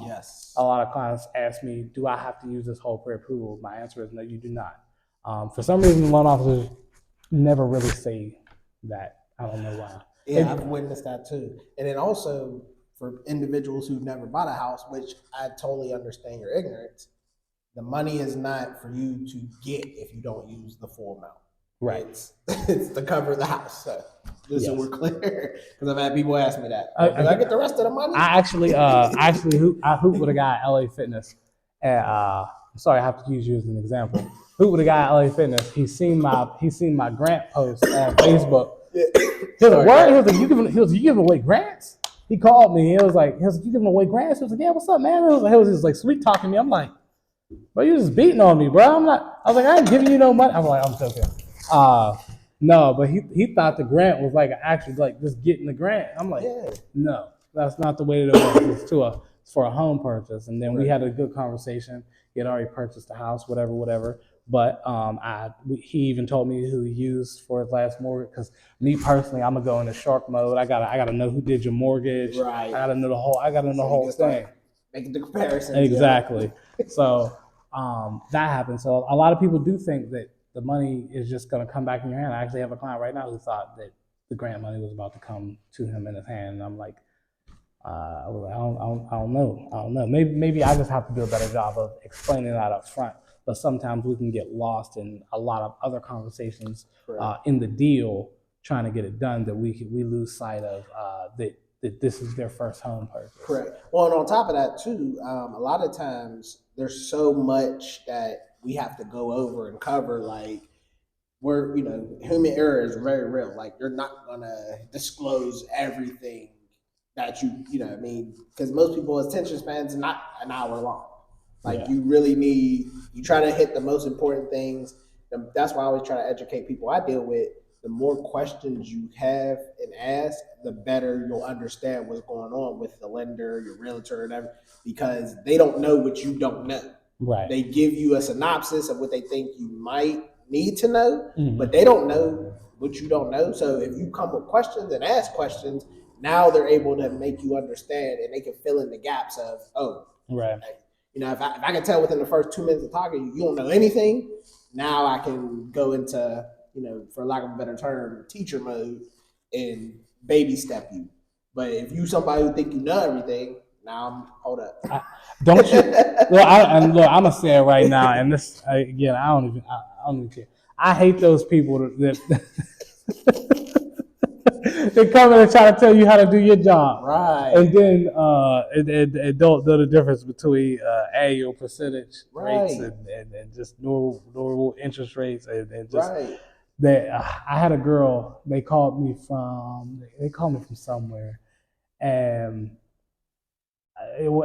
Yes. A lot of clients ask me, do I have to use this whole pre-approval? My answer is no, you do not. For some reason, loan officers never really say that. I don't know why. Yeah, I've witnessed that too. And then also for individuals who've never bought a house, which I totally understand your ignorance, the money is not for you to get if you don't use the full amount. Right. It's to cover the house. So just so we're clear, because I've had people ask me that. Do I get the rest of the money? I hooped with a guy at LA Fitness. And, sorry, I have to use you as an example. Hooped with a guy at LA Fitness. He's seen my grant post on Facebook. Yeah. He was like, "What?" He was like, "You giving away grants?" He called me. He was like, "You giving away grants?" He was like, "Yeah, what's up, man?" He was just like sweet talking me. I'm like, "Bro, you just beating on me, bro." I was like, "I ain't giving you no money." I'm like, "I'm joking." No, but he thought the grant was like actually like just getting the grant. I'm like, no, that's not the way to do it. It's for a home purchase. And then we had a good conversation. He had already purchased the house, whatever. But he even told me who he used for his last mortgage. Because me personally, I'm gonna go into shark mode. I gotta know who did your mortgage. Right. I gotta know the whole thing. Making the comparison. Exactly. So that happened. So a lot of people do think that the money is just going to come back in your hand. I actually have a client right now who thought that the grant money was about to come to him in his hand. And I'm like, I don't know. Maybe I just have to do a better job of explaining that up front. But sometimes we can get lost in a lot of other conversations in the deal trying to get it done that we lose sight of that this is their first home purchase. Correct. Well, and on top of that too, a lot of times there's so much that we have to go over and cover. Like human error is very real. Like you're not gonna disclose everything that you know what I mean, because most people's attention spans not an hour long. Like you really you try to hit the most important things. That's why I always try to educate people I deal with. The more questions you have and ask, the better you'll understand what's going on with the lender, your realtor, and everything, because they don't know what you don't know. Right. They give you a synopsis of what they think you might need to know, but they don't know what you don't know. So if you come with questions and ask questions, now they're able to make you understand, and they can fill in the gaps of, if I can tell within the first 2 minutes of talking, you don't know anything. Now I can go into, for lack of a better term, teacher mode and baby step you. But if you somebody who think you know everything, now hold up. Don't you? Look, I'm gonna say it right now, and this again, I don't even care. I hate those people that they come in and try to tell you how to do your job, right? And then and don't know the difference between annual percentage rates and just normal interest rates and just I had a girl. They called me from somewhere, and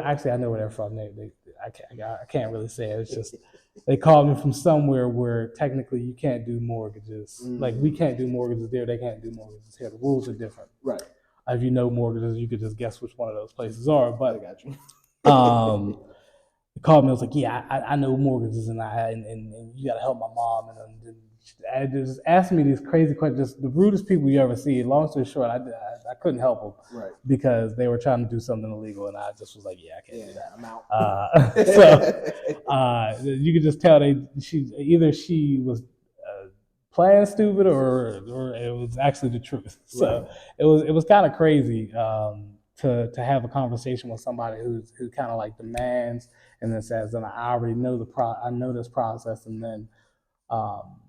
actually I know where they're from. I can't really say it. It's just they called me from somewhere where technically you can't do mortgages. Like we can't do mortgages there. They can't do mortgages here. The rules are different. Right. If you know mortgages, you could just guess which one of those places are. But I got you. called me. I was like, yeah, I know mortgages, and you got to help my mom. And just asking me these crazy questions, just the rudest people you ever see. Long story short, I couldn't help them because they were trying to do something illegal, and I just was like, yeah, I can't do that. I'm out. You could just tell she was playing stupid or it was actually the truth. So it was kind of crazy to have a conversation with somebody who kind of like demands and then says, "And I already know I know this process," and then um,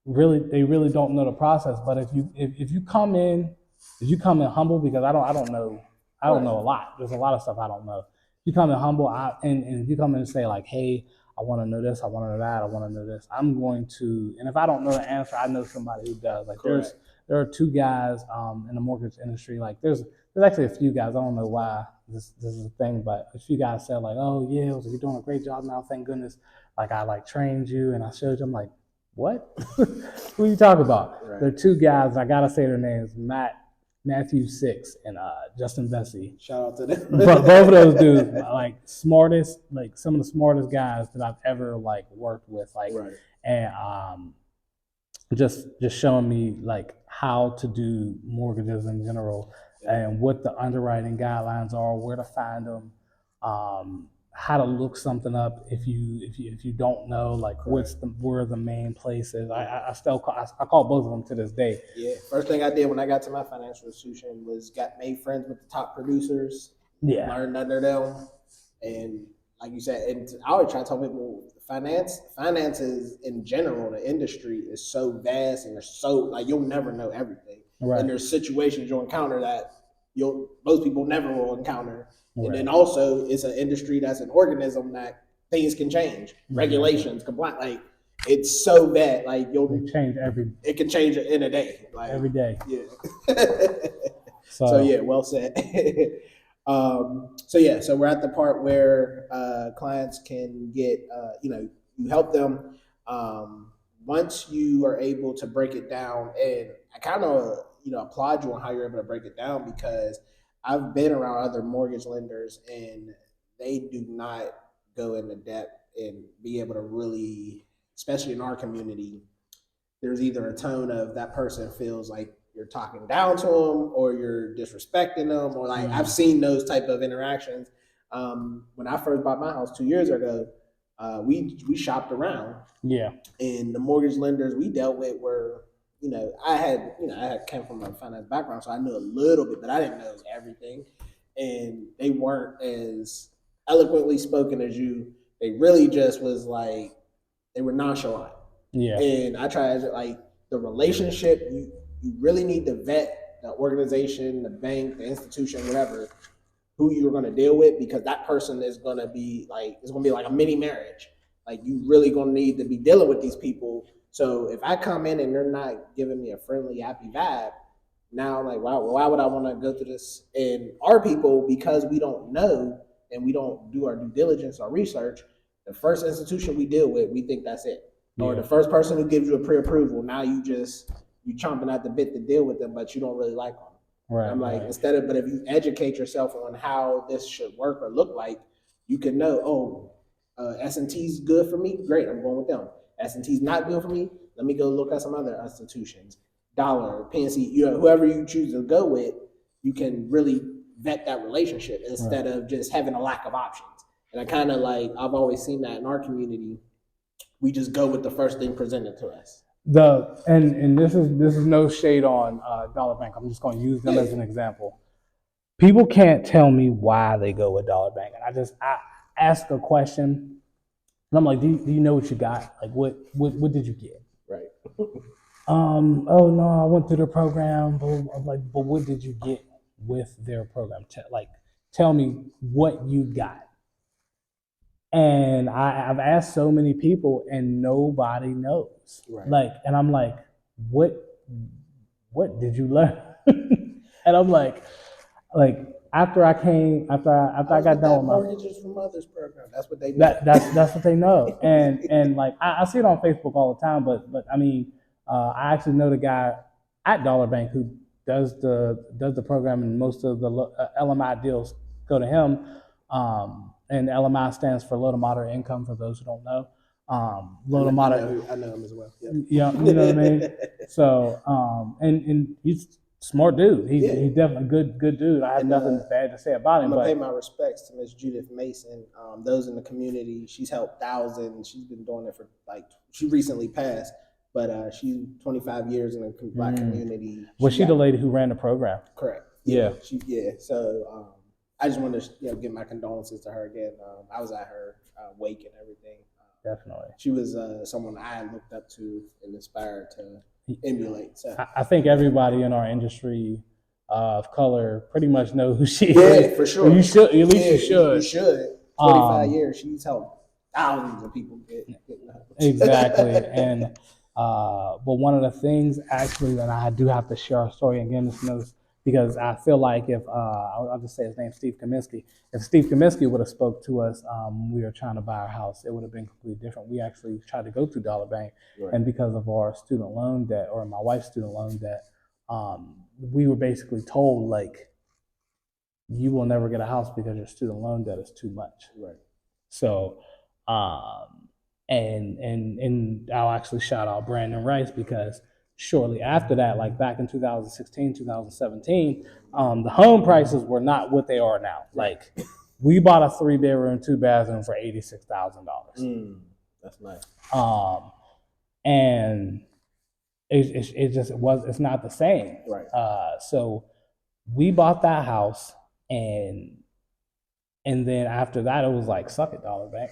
they really don't know the process. But if you come in humble, because I don't know a lot. There's a lot of stuff I don't know. If you come in humble, and if you come in and say like, hey, I want to know this, I want to know that, I want to know this, I'm going to, and if I don't know the answer, I know somebody who does. Like there are two guys in the mortgage industry. Like there's actually a few guys. I don't know why this is a thing, but a few guys said like, oh yeah, you're doing a great job now. Thank goodness. Like I like trained you and I showed you. I'm like, what? Who are you talking about? There are two guys. I gotta say their names: Matthew Six and Justin Bessie. Shout out to them. Both of those dudes, like smartest, like some of the smartest guys that I've ever like worked with. Like, and just showing me like how to do mortgages in general and what the underwriting guidelines are, where to find them, how to look something up if you don't know, like where the main place is. I call both of them to this day. Yeah, first thing I did when I got to my financial institution was made friends with the top producers. Yeah, learned under them, and like you said, and I always try to tell people, finances in general, the industry is so vast and there's so like you'll never know everything, and there's situations you'll encounter that most people never will encounter. And then also, it's an industry that's an organism that things can change, regulations, compliance. Like it's so bad. Like it can change in a day. Like every day. Yeah. So yeah, well said. So we're at the part where clients can get, you help them once you are able to break it down. And I kind of, applaud you on how you're able to break it down, because I've been around other mortgage lenders and they do not go into depth and be able to really, especially in our community, there's either a tone of that person feels like you're talking down to them or you're disrespecting them, or like I've seen those type of interactions. When I first bought my house 2 years ago, we shopped around. Yeah. And the mortgage lenders we dealt with were, I had came from a finance background, so I knew a little bit, but I didn't know everything. And they weren't as eloquently spoken as you. They really just was like, they were nonchalant. Yeah. And I try to like the relationship, you really need to vet the organization, the bank, the institution, whatever, who you're going to deal with, because that person is going to be like, it's going to be like a mini marriage. Like you really going to need to be dealing with these people. So if I come in and they're not giving me a friendly, happy vibe, now I'm like, wow, why would I want to go through this? And our people, because we don't know and we don't do our due diligence or research, the first institution we deal with, we think that's it. Yeah. Or the first person who gives you a pre-approval, now you chomping at the bit to deal with them, but you don't really like them. Right. I'm like, but if you educate yourself on how this should work or look like, you can know, S&T's good for me, great, I'm going with them. S&T's not good for me, let me go look at some other institutions. Dollar, PNC, whoever you choose to go with, you can really vet that relationship instead of just having a lack of options. And I kind of like, I've always seen that in our community, we just go with the first thing presented to us. And this is no shade on Dollar Bank. I'm just going to use them as an example. People can't tell me why they go with Dollar Bank, and I ask a question, and I'm like, do you know what you got? Like, what did you get? Right. Oh no, I went through the program. But I'm like, but what did you get with their program? Tell me what you got. And I've asked so many people, and nobody knows. Right. Like, and I'm like, what did you learn? And I'm like after I got done with my mortgages from others program. That's what they know. That's what they know. And like I see it on Facebook all the time. But I mean, I actually know the guy at Dollar Bank who does the program, and most of the LMI deals go to him. and LMI stands for low to moderate income for those who don't know. Low to moderate. I know him as well. Yep. Yeah, you know what I mean. So, and he's a smart dude. He's definitely a good dude. I have nothing bad to say about him. I'm gonna pay my respects to Miss Judith Mason. Those in the community, she's helped thousands. She's been doing it for she recently passed, but she's 25 years in the Black community. Was she the lady who ran the program? Correct. Yeah. So I just wanted to give my condolences to her again. I was at her wake and everything. Definitely. She was someone I looked up to and inspired to emulate. So I think everybody in our industry of color pretty much know who she is. Yeah, for sure. You should, at least you should. You should. 25 years, she's helped thousands of people get exactly. And but one of the things actually that I do have to share a story and get this notice, because I feel like if I'll just say his name, Steve Kaminsky. If Steve Kaminsky would have spoke to us when we were trying to buy our house, it would have been completely different. We actually tried to go through Dollar Bank, and because of our student loan debt, or my wife's student loan debt, we were basically told, like, you will never get a house because your student loan debt is too much. Right. So, and I'll actually shout out Brandon Rice, because shortly after that, like back in 2016, 2017, the home prices were not what they are now. Like, we bought a 3-bedroom, 2-bathroom for $86,000. That's nice. And it's not the same. Right. So we bought that house, and then after that, it was like, suck it, Dollar Bank.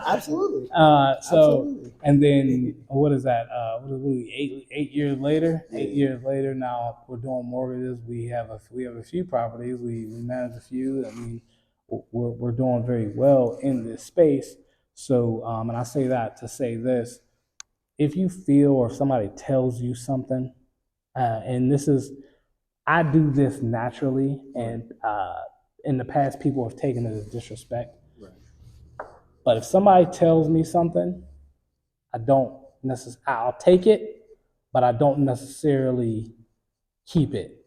Absolutely. Absolutely. And then what is that? What are we, 8 years later? 8 years later, now we're doing mortgages. We have a few properties. We manage a few. I mean, we're doing very well in this space. So, and I say that to say this: if you feel, or if somebody tells you something, and this is, I do this naturally, and in the past, people have taken it as disrespect. Right. But if somebody tells me something, I'll take it, but I don't necessarily keep it.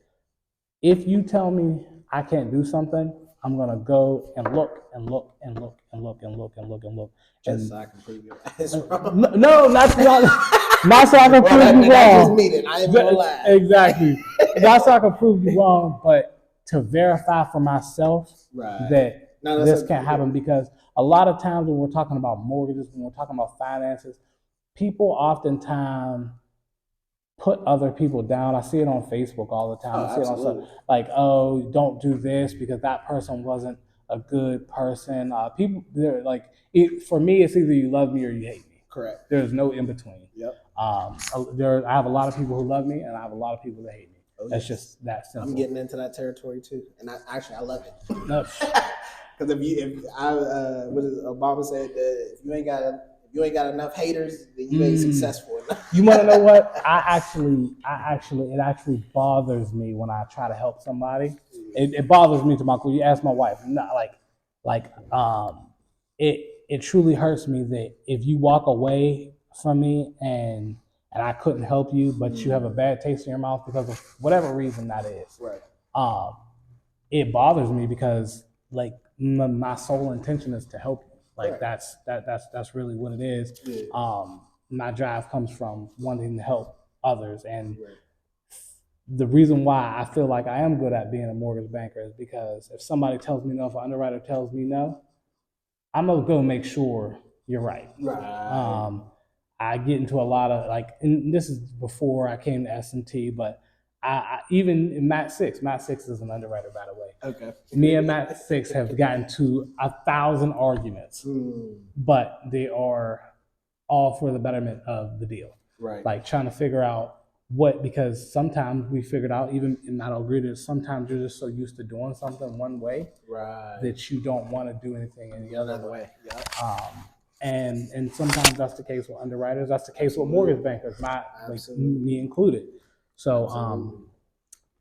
If you tell me I can't do something, I'm gonna go and look and look and look and look and look and look and look. Just so I can prove your ass wrong. No, not so I can prove you wrong. I just mean it. I ain't gonna lie. Exactly. Not so I can prove you wrong, but to verify for myself that this can't happen. Because a lot of times when we're talking about mortgages, when we're talking about finances, people oftentimes put other people down. I see it on Facebook all the time. I see it on stuff like, oh, don't do this because that person wasn't a good person. People, they're like, for me, it's either you love me or you hate me. Correct. There's no in between. Yep. I have a lot of people who love me, and I have a lot of people that hate me. That's just that simple. I'm getting into that territory too, and I love it. No. Because what does Obama said? If you ain't got enough haters, then you ain't successful enough. You want to know what? It actually bothers me when I try to help somebody. It bothers me to my core. You ask my wife, not it truly hurts me that if you walk away from me and I couldn't help you, but you have a bad taste in your mouth because of whatever reason that is. Right. It bothers me because, like, my sole intention is to help you. Like, right. that's really what it is. Yeah. My drive comes from wanting to help others, and the reason why I feel like I am good at being a mortgage banker is because if somebody tells me no, if an underwriter tells me no, I'm gonna go make sure you're right. Right. I get into a lot of, like, and this is before I came to S&T, but I even in Matt Six is an underwriter, by the way. Okay. Me and Matt Six have gotten to 1,000 arguments, but they are all for the betterment of the deal. Right. Like trying to figure out because sometimes we figured out, even in not all agreed, sometimes you're just so used to doing something one way that you don't want to do anything any other way. Yeah. And sometimes that's the case with underwriters. That's the case with mortgage bankers, not like me included. So,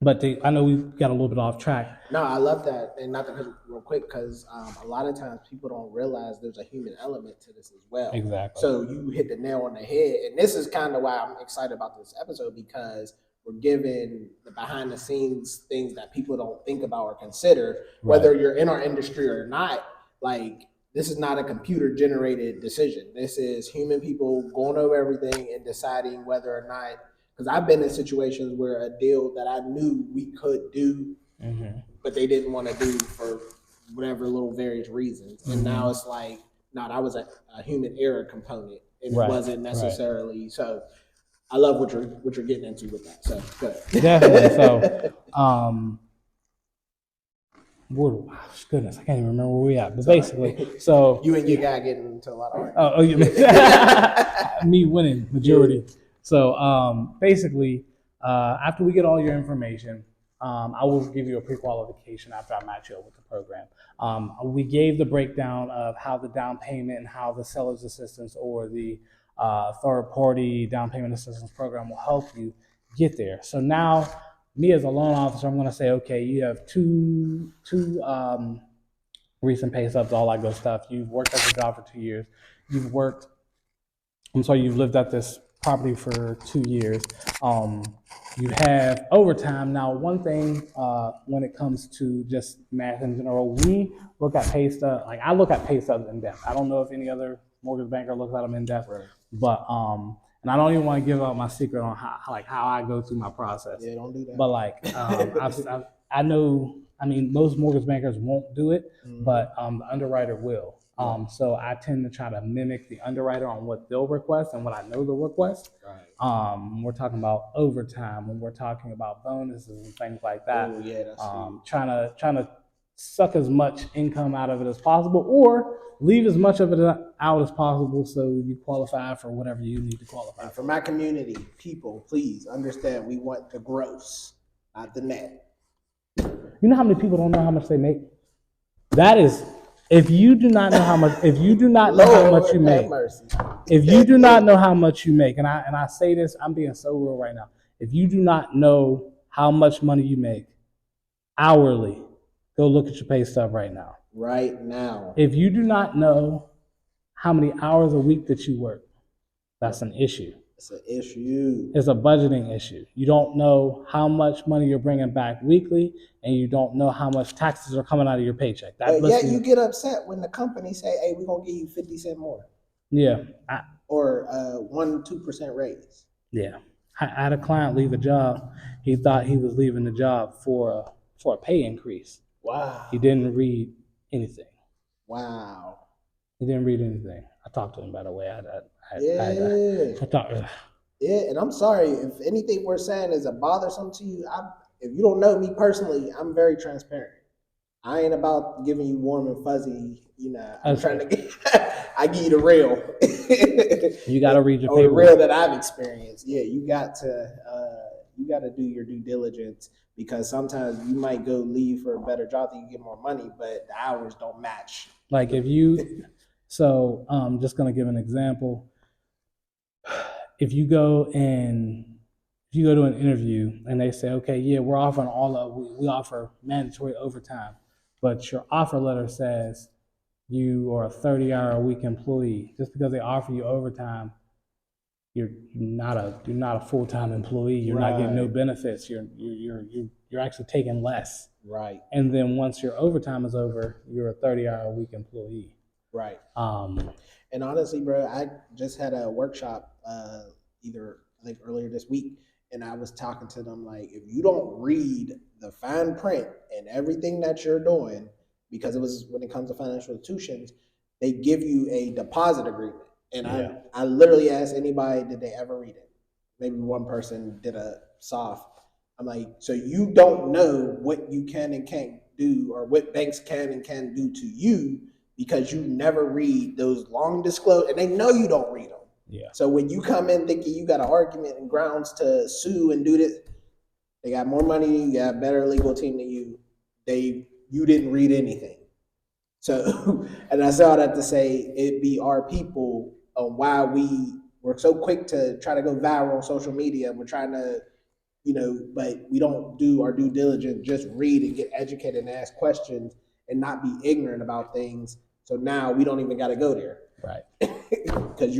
but I know we got a little bit off track. No, I love that, and not to cut real quick, because a lot of times people don't realize there's a human element to this as well. Exactly. So you hit the nail on the head, and this is kind of why I'm excited about this episode, because we're given the behind the scenes things that people don't think about or consider, whether you're in our industry or not. Like, this is not a computer generated decision. This is human people going over everything and deciding whether or not, because I've been in situations where a deal that I knew we could do, but they didn't want to do for whatever little various reasons. And now it's like, no, that was a human error component, and it wasn't necessarily. So I love what you're getting into with that. So good. Definitely. So, goodness, I can't even remember where we at. But basically, so you and your guy getting into a lot of me winning majority. So basically, after we get all your information, I will give you a pre-qualification after I match you up with the program. We gave the breakdown of how the down payment and how the seller's assistance or the third-party down payment assistance program will help you get there. So now, me as a loan officer, I'm going to say, okay, you have two recent pay stubs, all that good stuff. You've worked at the job for 2 years. You've lived at this property for 2 years. You have overtime. Now, one thing when it comes to just math in general, we look at pay stubs. Like, I look at pay stubs in depth. I don't know if any other mortgage banker looks at them in depth, but and I don't even want to give out my secret on how I go through my process. Yeah, don't do that. But like, I know. I mean, most mortgage bankers won't do it, but the underwriter will. So I tend to try to mimic the underwriter on what they'll request and what I know they'll request. We're talking about overtime, when we're talking about bonuses and things like that. Oh, yeah, that's trying to suck as much income out of it as possible, or leave as much of it out as possible so you qualify for whatever you need to qualify. And for my community, people, please understand, we want the gross, not the net. You know how many people don't know how much they make? That is, if you do not know how much, if you do not know how much you make, if you do not know how much you make, and I say this, I'm being so real right now. If you do not know how much money you make hourly, go look at your pay stub right now. Right now. If you do not know how many hours a week that you work, that's an issue. It's an issue. It's a budgeting issue. You don't know how much money you're bringing back weekly, and you don't know how much taxes are coming out of your paycheck. You get upset when the company say, hey, we're going to give you 50 cents more. Yeah. Or 1-2% raise. Yeah. I had a client leave a job. He thought he was leaving the job for a pay increase. Wow. He didn't read anything. Wow. He didn't read anything. I talked to him, by the way. I talked. Yeah, and I'm sorry if anything we're saying is a bothersome to you. If you don't know me personally, I'm very transparent. I ain't about giving you warm and fuzzy. You know, I'm trying to get. I give you the real. You got to read your paper. The real that I've experienced. Yeah, you got to do your due diligence, because sometimes you might go leave for a better job that you get more money, but the hours don't match. Like if you, so I'm just gonna give an example. If you go to an interview and they say, okay, yeah, we're offering we offer mandatory overtime, but your offer letter says you are a 30-hour-a-week employee. Just because they offer you overtime, you're not a full-time employee. You're not getting no benefits. You're actually taking less. Right. And then once your overtime is over, you're a 30-hour-a-week employee. Right. And honestly, bro, I just had a workshop I think earlier this week, and I was talking to them like, if you don't read the fine print and everything that you're doing, because it was when it comes to financial institutions, they give you a deposit agreement. And I literally asked anybody, did they ever read it? Maybe one person did a soft. I'm like, so you don't know what you can and can't do, or what banks can and can't do to you, because you never read those long disclosures, and they know you don't read them. Yeah. So when you come in thinking you got an argument and grounds to sue and do this, they got more money, you got a better legal team than you. You didn't read anything. So, and I say all that to say, it be our people on why we're so quick to try to go viral on social media. We're trying to, but we don't do our due diligence, just read and get educated and ask questions and not be ignorant about things. So now we don't even got to go there. Right. Because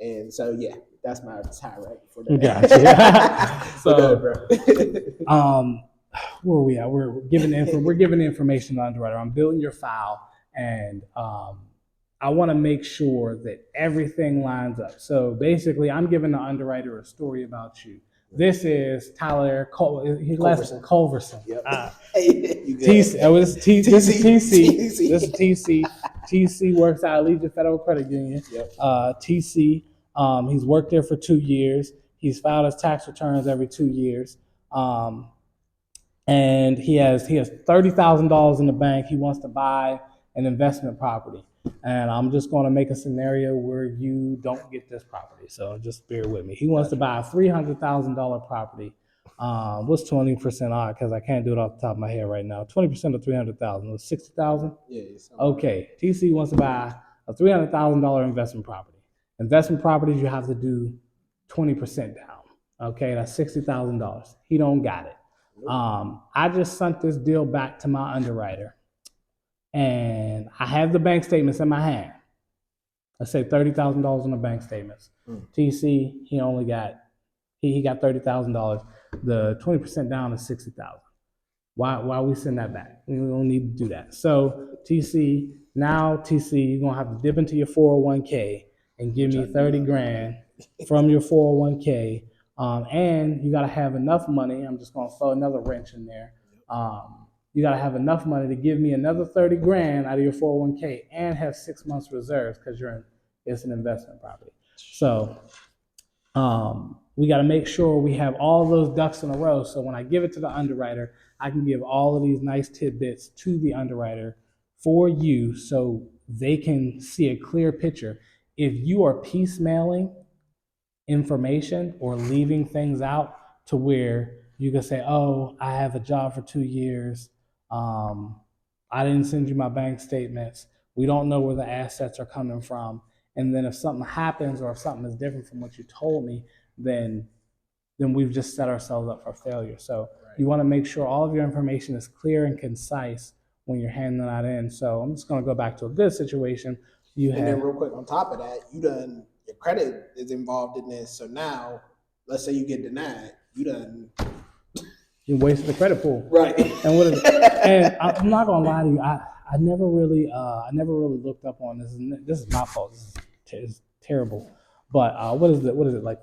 And so, yeah, that's my tirade for that. Gotcha. So, bro. where are we at? We're giving information to the underwriter. I'm building your file, and I want to make sure that everything lines up. So basically, I'm giving the underwriter a story about you. This is Tyler Culverson. Yep. This is TC. This is TC. TC works at Allegiant Federal Credit Union. Yep. TC. He's worked there for 2 years. He's filed his tax returns every 2 years. And he has $30,000 in the bank. He wants to buy an investment property. And I'm just going to make a scenario where you don't get this property. So just bear with me. He wants to buy a $300,000 property. What's 20% odd? Because I can't do it off the top of my head right now. 20% of 300,000 was 60,000. Yeah. Okay. TC wants to buy a $300,000 investment property. Investment properties, you have to do 20% down. Okay, that's $60,000. He don't got it. I just sent this deal back to my underwriter, and I have the bank statements in my hand. I say $30,000 in the bank statements. TC, he only got he got $30,000. The 20% down is $60,000. Why we send that back? We don't need to do that. So TC, you're gonna have to dip into your 401k and give me 30 grand from your 401k. And you got to have enough money. I'm just going to throw another wrench in there. You got to have enough money to give me another 30 grand out of your 401k and have 6 months reserves because it's an investment property. So we got to make sure we have all those ducks in a row. So when I give it to the underwriter, I can give all of these nice tidbits to the underwriter for you so they can see a clear picture. If you are piecemealing information or leaving things out to where you can say, oh, I have a job for 2 years. I didn't send you my bank statements. We don't know where the assets are coming from. And then if something happens or if something is different from what you told me, then we've just set ourselves up for failure. So you want to make sure all of your information is clear and concise when you're handing that in. So I'm just going to go back to a good situation. Then real quick on top of that, your credit is involved in this. So now, let's say you get denied, you wasted the credit pool. Right. And I'm not gonna lie to you, I never really looked up on this. This is my fault. This is terrible. But what is it like?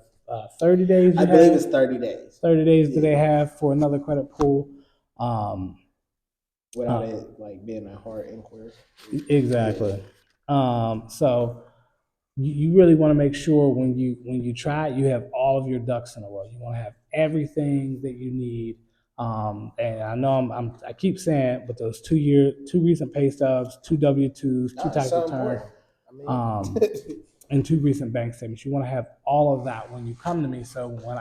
30 days. I believe it's 30 days. 30 days do they have for another credit pool? Without it like being a hard inquiry. Exactly. So you really want to make sure when you try it, you have all of your ducks in a row. You want to have everything that you need. And I know I keep saying it, but those 2 recent pay stubs, 2 W-2s, 2 tax returns, and 2 recent bank statements. You want to have all of that when you come to me. So when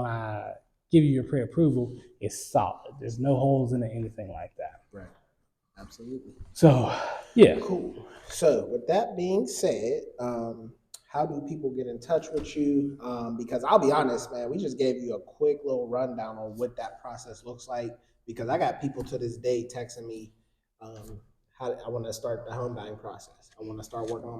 I give you your pre-approval, it's solid. There's no holes in it, anything like that. Right. Absolutely. So yeah. Cool. So with that being said, how do people get in touch with you? Because I'll be honest, man, we just gave you a quick little rundown on what that process looks like. Because I got people to this day texting me, how I want to start the home buying process. I want to start working on